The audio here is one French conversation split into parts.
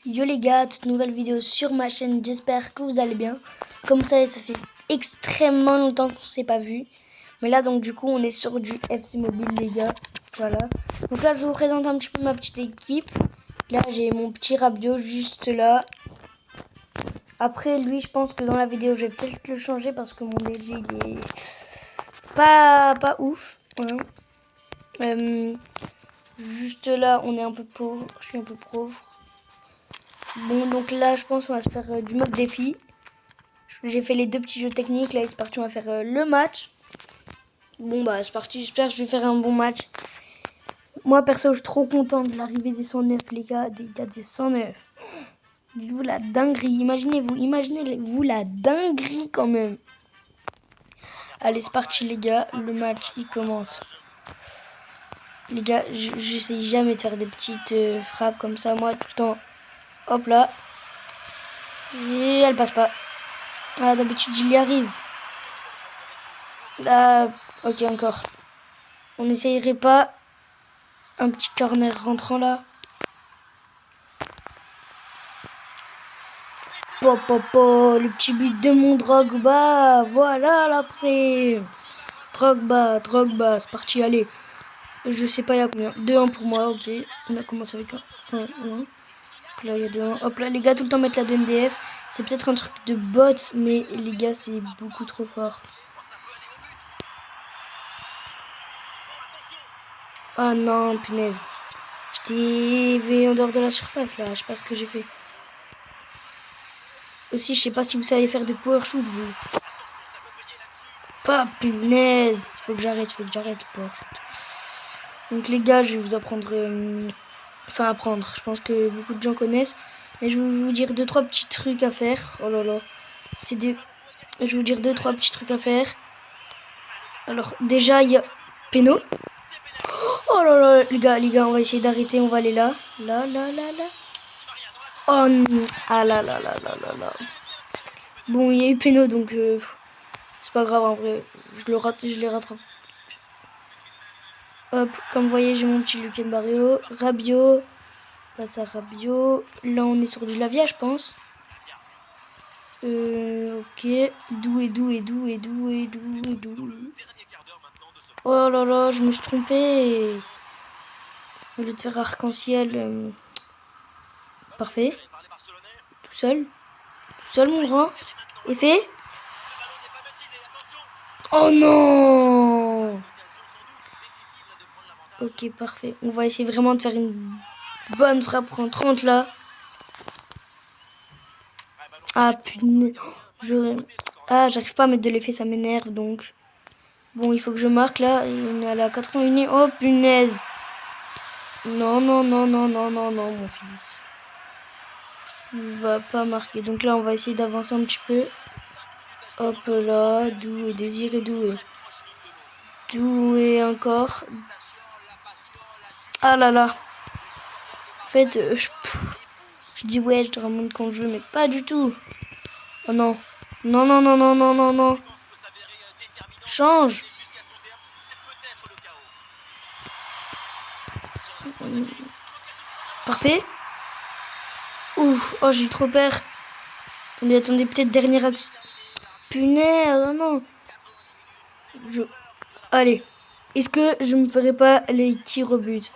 Yo les gars, toute nouvelle vidéo sur ma chaîne, j'espère que vous allez bien. Comme ça fait extrêmement longtemps qu'on s'est pas vu. Mais là donc du coup on est sur du FC Mobile les gars. Voilà. Donc là je vous présente un petit peu ma petite équipe. Là j'ai mon petit Rabiot juste là. Après lui je pense que dans la vidéo je vais peut-être le changer parce que mon léger il est pas ouf. Voilà. Juste là on est un peu pauvre, je suis un peu pauvre. Bon, donc là, je pense qu'on va se faire du mode défi. J'ai fait les deux petits jeux techniques. Là, c'est parti, on va faire le match. Bon, bah, c'est parti. J'espère que je vais faire un bon match. Moi, perso, je suis trop content de l'arrivée des 109, les gars. Des 109. Dites-vous la dinguerie. Imaginez-vous la dinguerie quand même. Allez, c'est parti, les gars. Le match, il commence. Les gars, je sais jamais de faire des petites frappes comme ça. Moi, tout le temps. Hop là. Et elle passe pas. Ah, d'habitude, j'y arrive. Ah, ok, encore. On n'essayerait pas un petit corner rentrant là. Le petit but de mon Drogba. Voilà l'après. Drogba, c'est parti, allez. Je sais pas, il y a combien. 2-1 pour moi, ok. On a commencé avec 1. Là, il y a 2-1. Hop là, les gars, tout le temps mettre la 2 NDF. C'est peut-être un truc de bot, mais les gars, c'est beaucoup trop fort. Ah non, punaise. J'étais en dehors de la surface, là. Je sais pas ce que j'ai fait. Aussi, je sais pas si vous savez faire des power shoot, vous. Pas punaise. Faut que j'arrête le power shoot. Donc les gars, je vais vous apprendre... Enfin, apprendre. Je pense que beaucoup de gens connaissent. Mais je vais vous dire 2-3 petits trucs à faire. Oh là là. Je vais vous dire 2-3 petits trucs à faire. Alors, déjà, il y a... Péno. Oh là là, les gars, on va essayer d'arrêter. On va aller là. Là. Oh non. Ah là. Bon, il y a eu péno, donc... c'est pas grave, en vrai. Je les rattrape. Hop, comme vous voyez, j'ai mon petit Lucas Barrio. Rabiot. Passe à Rabiot. Là, on est sur du Lavia, je pense. Ok. Doué. Oh là là, je me suis trompé. Au lieu de faire arc-en-ciel. Parfait. Tout seul, mon grand. Et fait. Oh non! Ok, parfait. On va essayer vraiment de faire une bonne frappe rentrante là. Ah punaise. J'arrive pas à mettre de l'effet, ça m'énerve donc. Bon, il faut que je marque là. Et on est à la 81e. Oh punaise. Non, mon fils. Tu vas pas marquer. Donc là, on va essayer d'avancer un petit peu. Hop là. Doué, Désiré Doué. Doué encore. Ah là là. En fait, je dis ouais, je te remonte quand je veux, mais pas du tout. Oh non. Non. Change. Parfait. Ouf. Oh, j'ai eu trop peur. Attendez, peut-être dernière action. Punaise, oh non. Allez. Est-ce que je me ferai pas les tirs au but?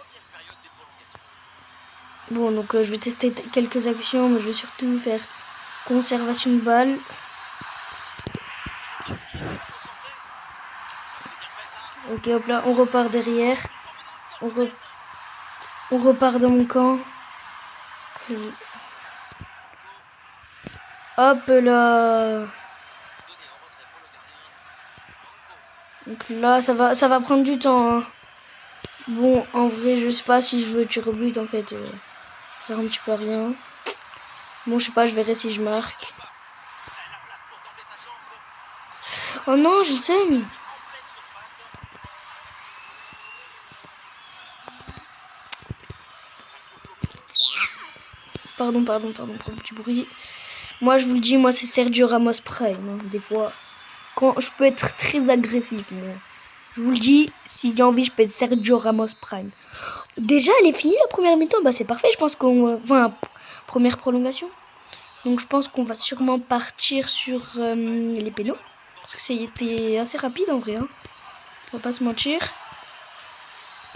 Bon, donc je vais tester quelques actions, mais je vais surtout faire conservation de balles. Ok, hop là, on repart derrière. On repart dans mon camp. Hop là. Donc là, ça va prendre du temps. Hein. Bon, en vrai, je sais pas si je veux tirer au but, en fait. Ça sert un petit peu à rien. Bon, je sais pas, je verrai si je marque. Oh non, j'ai le seum. Pardon pour le petit bruit. Moi, je vous le dis, moi, c'est Sergio Ramos Prime. Hein, des fois, quand je peux être très agressif, moi. Je vous le dis, s'il y a envie, je peux être Sergio Ramos Prime. Déjà, elle est finie la première mi-temps. Bah, c'est parfait. Je pense qu'on... Enfin, première prolongation. Donc je pense qu'on va sûrement partir sur les pénaux. Parce que c'était assez rapide en vrai. Hein. On va pas se mentir.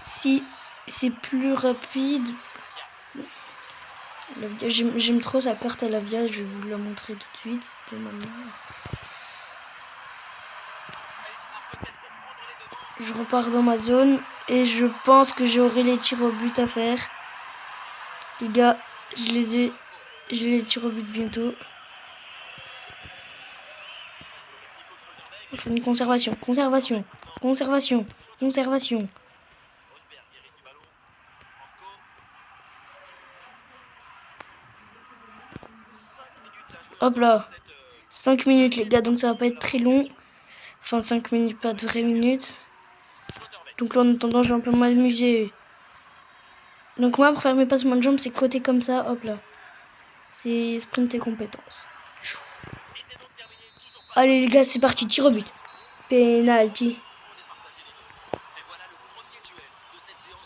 Si c'est plus rapide... J'aime trop sa carte à Lavia. Je vais vous la montrer tout de suite. C'était maintenant. Je repars dans ma zone. Et je pense que j'aurai les tirs au but à faire. Les gars, j'ai les tirs au but bientôt. On fait une conservation. Hop là. 5 minutes les gars, donc ça va pas être très long. Enfin 5 minutes, pas de vraies minutes. Donc là en attendant je vais un peu m'amuser. Donc moi pour faire mes passements de jambes c'est côté comme ça, hop là. C'est sprint et compétences. Allez les gars c'est parti, tir au but. Penalty.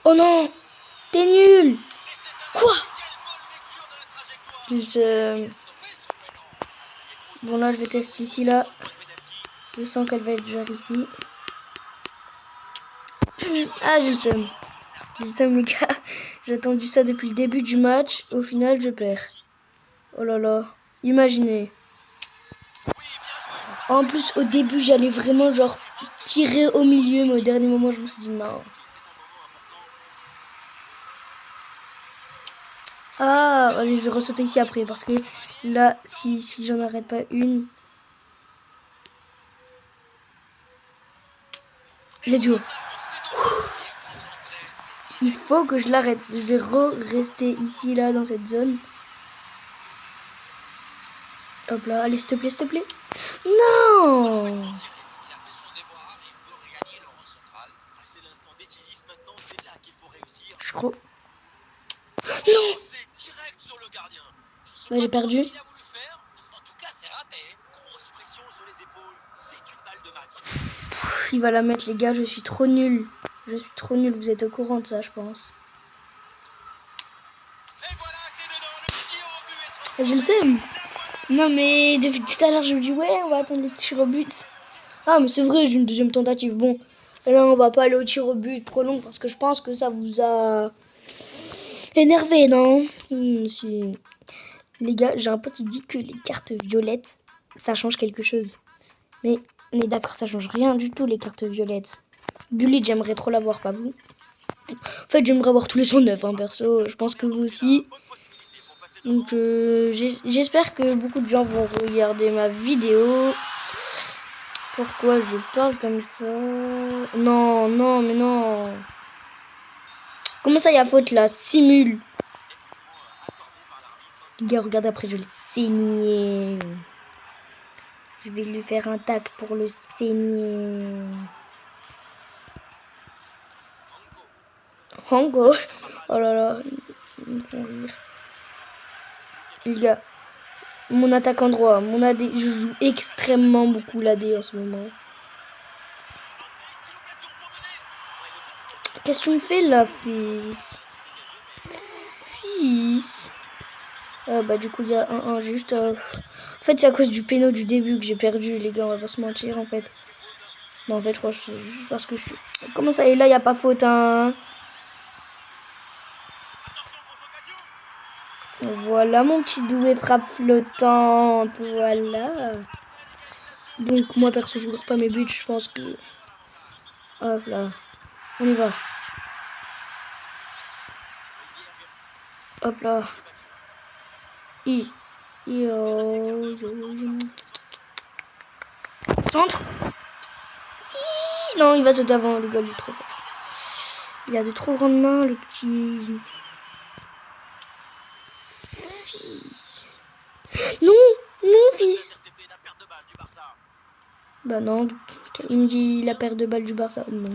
Oh non, t'es nul. Quoi? Bon là je vais tester ici là. Je sens qu'elle va être genre ici. Ah j'ai le seum. J'ai le seum les gars. J'ai attendu ça depuis le début du match. Au final je perds. Oh là là. Imaginez. En plus au début j'allais vraiment genre tirer au milieu. Mais au dernier moment je me suis dit non. Ah vas-y je vais ressauter ici après. Parce que là si j'en arrête pas une. Let's go. Il faut que je l'arrête. Je vais rester ici, là, dans cette zone. Hop là, allez, s'il te plaît, s'il te plaît. Non! Je crois. Non! Bah, j'ai perdu. Il va la mettre, les gars, je suis trop nul. Je suis trop nul, vous êtes au courant de ça, je pense. Je le sais. Non, mais depuis tout à l'heure, je me dis, ouais, on va attendre les tirs au but. Ah, mais c'est vrai, j'ai une deuxième tentative. Bon, là, on va pas aller au tir au but trop long parce que je pense que ça vous a énervé, non? Si. Les gars, j'ai un pote qui dit que les cartes violettes, ça change quelque chose. Mais on est d'accord, ça change rien du tout, les cartes violettes. Bullet, j'aimerais trop l'avoir, pas vous? En fait, j'aimerais avoir tous les 109, hein, perso. Je pense que vous aussi. Donc, j'espère que beaucoup de gens vont regarder ma vidéo. Pourquoi je parle comme ça? Non, non, mais non. Comment ça, il y a faute là? Simule. Les gars, regarde après, je vais le saigner. Je vais lui faire un tac pour le saigner. Hango. Oh là là, ils me font rire. Les gars, mon attaquant droit, mon AD, je joue extrêmement beaucoup l'AD en ce moment. Qu'est-ce que tu me fais là, fils? Fils. Bah du coup il y a un juste. En fait c'est à cause du péno du début que j'ai perdu les gars, on va pas se mentir en fait. Non en fait je crois que c'est juste parce que je suis... Comment ça et là il n'y a pas faute hein? Voilà mon petit doué frappe flottante, voilà. Donc moi perso je regarde pas mes buts, je pense que... Hop là, on y va. Hop là. Centre. Non, il va sauter avant, le gars, il est trop fort. Il a de trop grandes mains, le petit... Non, non, fils. Bah non, il me dit la perte de balle du Barça. Non,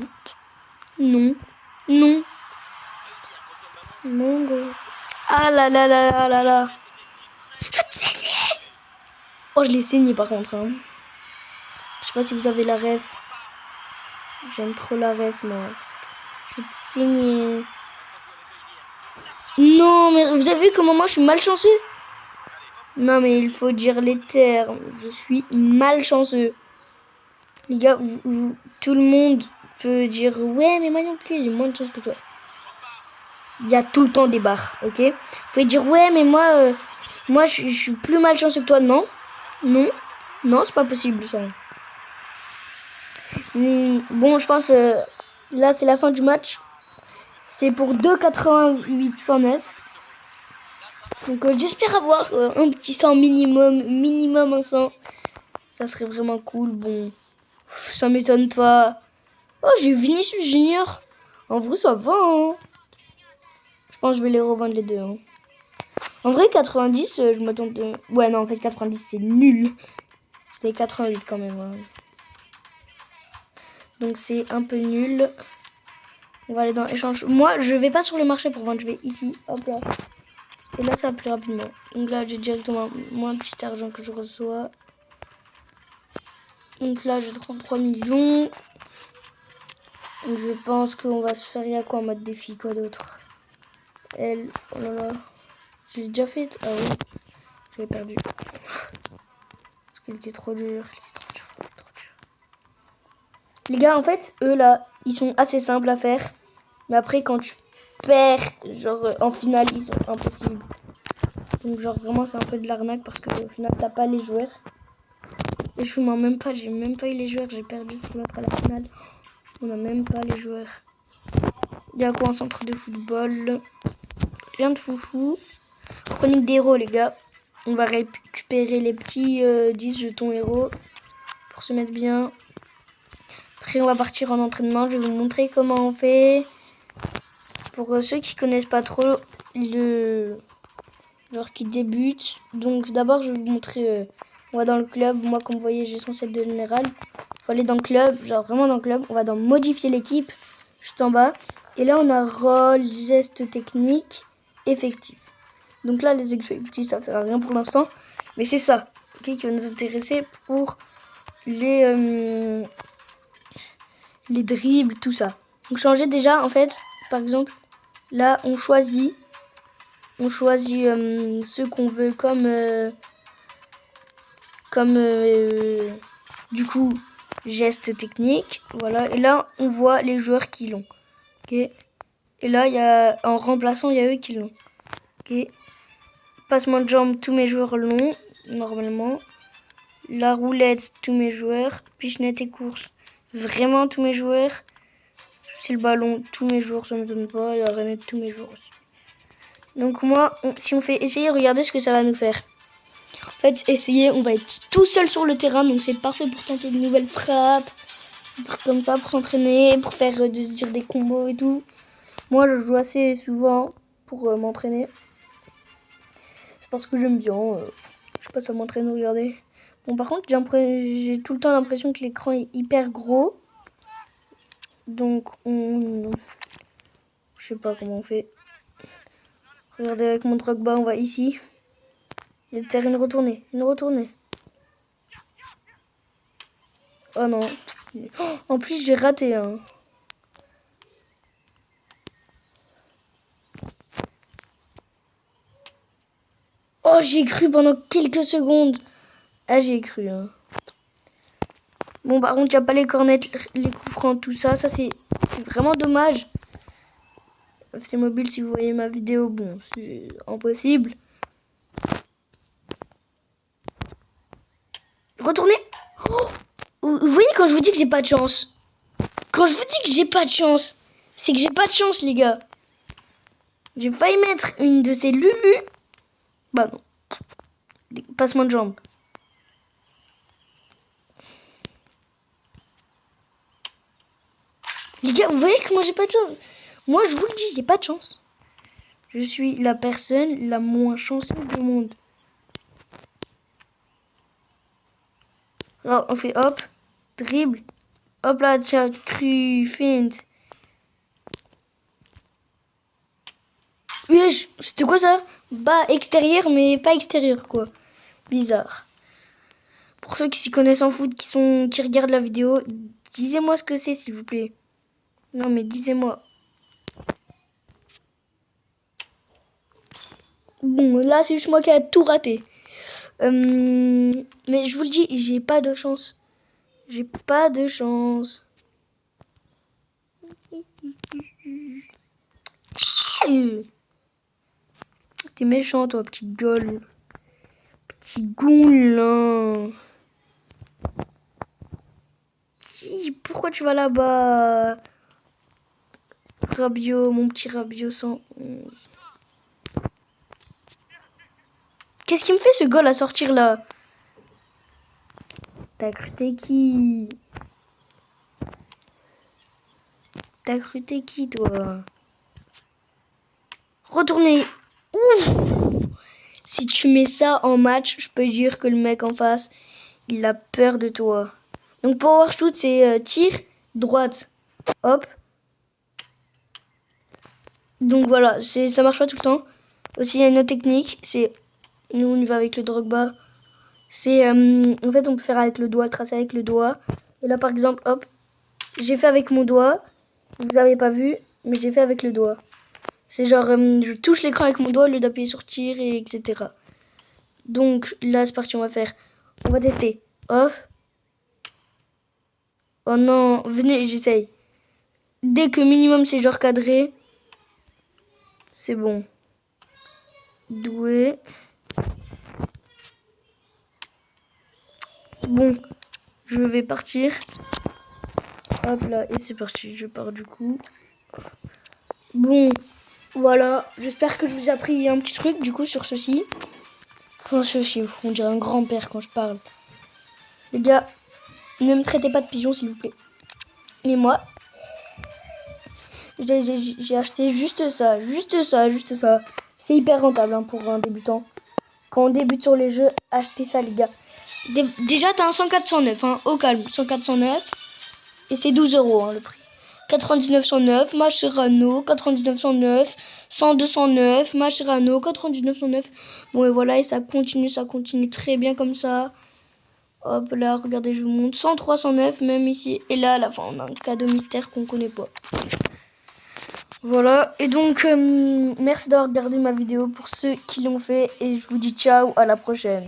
non, non. Non, gros. Ah là là là là là là. Je te saignais. Oh, je l'ai saigné par contre. Hein. Je sais pas si vous avez la ref. J'aime trop la ref, moi. Je vais te saigner. Non, mais vous avez vu comment moi je suis malchanceux? Non, mais il faut dire les termes. Je suis malchanceux. Les gars, tout le monde peut dire ouais, mais moi non plus, j'ai moins de chance que toi. Il y a tout le temps des barres, ok? Vous pouvez dire ouais, mais moi je suis plus malchanceux que toi. Non, non, non, c'est pas possible ça. Bon, je pense là c'est la fin du match. C'est pour 2,88 109. Donc j'espère avoir un petit 100 minimum un 100. Ça serait vraiment cool. Bon, ça m'étonne pas. Oh, j'ai Vinicius Junior. En vrai, ça va, hein. Je pense que je vais les revendre les deux, hein. En vrai, 90, je m'attendais... Ouais, non, en fait, 90, c'est nul. C'est 88 quand même, hein. Donc, c'est un peu nul. On va aller dans échange. Moi, je vais pas sur le marché pour vendre. Je vais ici. Hop là. Et là, ça va plus rapidement. Donc là, j'ai directement moins petit argent que je reçois. Donc là, j'ai 33 millions. Donc, je pense qu'on va se faire... Il y a quoi en mode défi? Quoi d'autre? Elle... Oh là là. Je l'ai déjà fait. Ah oui. J'avais perdu. Parce qu'il était trop dur. Les gars, en fait, eux là, ils sont assez simples à faire. Mais après, quand tu perds, genre en finale, ils sont impossibles. Donc, genre, vraiment, c'est un peu de l'arnaque parce qu'au final, t'as pas les joueurs. Et je m'en même pas, j'ai même pas eu les joueurs. J'ai perdu sur l'autre à la finale. On a même pas les joueurs. Il y a quoi en centre de football? Rien de foufou. Chronique d'héros, les gars. On va récupérer les petits 10 jetons héros pour se mettre bien. Après, on va partir en entraînement. Je vais vous montrer comment on fait. Pour ceux qui connaissent pas trop genre qui débutent. Donc, d'abord, je vais vous montrer. On va dans le club. Moi, comme vous voyez, j'ai son set de général. Il faut aller dans le club. Genre, vraiment dans le club. On va dans modifier l'équipe. Juste en bas. Et là, on a rôle, geste technique, effectif. Donc là, les effectifs, ça sert à rien pour l'instant. Mais c'est ça, okay, qui va nous intéresser pour les dribbles, tout ça. Donc changer déjà, en fait, par exemple, là, on choisit ceux qu'on veut du coup, geste technique. Voilà, et là, on voit les joueurs qui l'ont. Okay. Et là, en remplaçant, il y a eux qui l'ont. Okay. Passement de jambes, tous mes joueurs l'ont, normalement. La roulette, tous mes joueurs. Pichenette et course, vraiment tous mes joueurs. C'est le ballon, tous mes joueurs, ça ne me donne pas. Et la rainette, tous mes joueurs aussi. Donc moi, si on fait essayer, regardez ce que ça va nous faire. En fait, essayer, on va être tout seul sur le terrain. Donc c'est parfait pour tenter de nouvelles frappes. Des trucs comme ça, pour s'entraîner, pour faire de se dire des combos et tout. Moi, je joue assez souvent pour m'entraîner. C'est parce que j'aime bien. Je passe à m'entraîner, regardez. Bon, par contre, j'ai tout le temps l'impression que l'écran est hyper gros. Donc, je sais pas comment on fait. Regardez, avec mon Drogba, on va ici. Il y a une retournée. Une retournée. Oh non. Oh, en plus, j'ai raté, hein. Oh, j'y ai cru pendant quelques secondes. Ah, j'y ai cru, hein. Bon, par contre, il n'y a pas les cornets, les coups francs, tout ça. Ça, c'est vraiment dommage. C'est mobile, si vous voyez ma vidéo, bon, c'est impossible. Retournez. Oh, vous voyez quand je vous dis que j'ai pas de chance. Quand je vous dis que j'ai pas de chance, c'est que j'ai pas de chance, les gars. J'ai failli mettre une de ces Lulu. Bah non. Passement de jambes. Les gars, vous voyez que moi j'ai pas de chance. Moi, je vous le dis, j'ai pas de chance. Je suis la personne la moins chanceuse du monde. Alors, on fait hop, dribble. Hop là, chat, cru, feinte. Wesh, c'était quoi ça? Bas extérieur, mais pas extérieur, quoi. Bizarre. Pour ceux qui s'y connaissent en foot, qui regardent la vidéo, disez-moi ce que c'est, s'il vous plaît. Non, mais disez-moi. Bon, là, c'est juste moi qui a tout raté. Mais je vous le dis, j'ai pas de chance. J'ai pas de chance. T'es méchant, toi, petit gueule. Petit goulin. Pourquoi tu vas là-bas? Rabiot, mon petit Rabiot 111. Qu'est-ce qui me fait ce goal à sortir là? T'as cru t'es qui? T'as cru t'es qui, toi? Retournez. Ouf! Si tu mets ça en match, je peux dire que le mec en face, il a peur de toi. Donc power shoot, c'est tir, droite, hop. Donc voilà, ça marche pas tout le temps. Aussi, il y a une autre technique, c'est, nous on y va avec le Drogba. C'est, en fait, on peut faire avec le doigt, tracer avec le doigt. Et là, par exemple, hop, j'ai fait avec mon doigt. Vous avez pas vu, mais j'ai fait avec le doigt. C'est genre, je touche l'écran avec mon doigt au lieu d'appuyer sur tir, et etc. Donc là, c'est parti, on va tester. Hop. Oh non, venez, j'essaye. Dès que minimum c'est genre cadré, c'est bon. Doué. Bon, je vais partir. Hop là, et c'est parti, je pars du coup. Bon, voilà, j'espère que je vous ai appris un petit truc du coup sur ceci. Enfin, ceci, on dirait un grand-père quand je parle. Les gars, ne me traitez pas de pigeon s'il vous plaît. Mais moi, j'ai acheté juste ça. C'est hyper rentable hein, pour un débutant. Quand on débute sur les jeux, achetez ça les gars. Déjà t'as un 104-109, hein, au calme, 104-109. Et c'est 12 € hein, le prix. 99-109, Mascherano, 99-109, 100-209, Mascherano, 99-109. Bon et voilà, et ça continue très bien comme ça. Hop là, regardez, je vous montre. 103-109, même ici. Et là, à la fin, on a un cadeau mystère qu'on connaît pas. Voilà, et donc, merci d'avoir regardé ma vidéo pour ceux qui l'ont fait. Et je vous dis ciao, à la prochaine.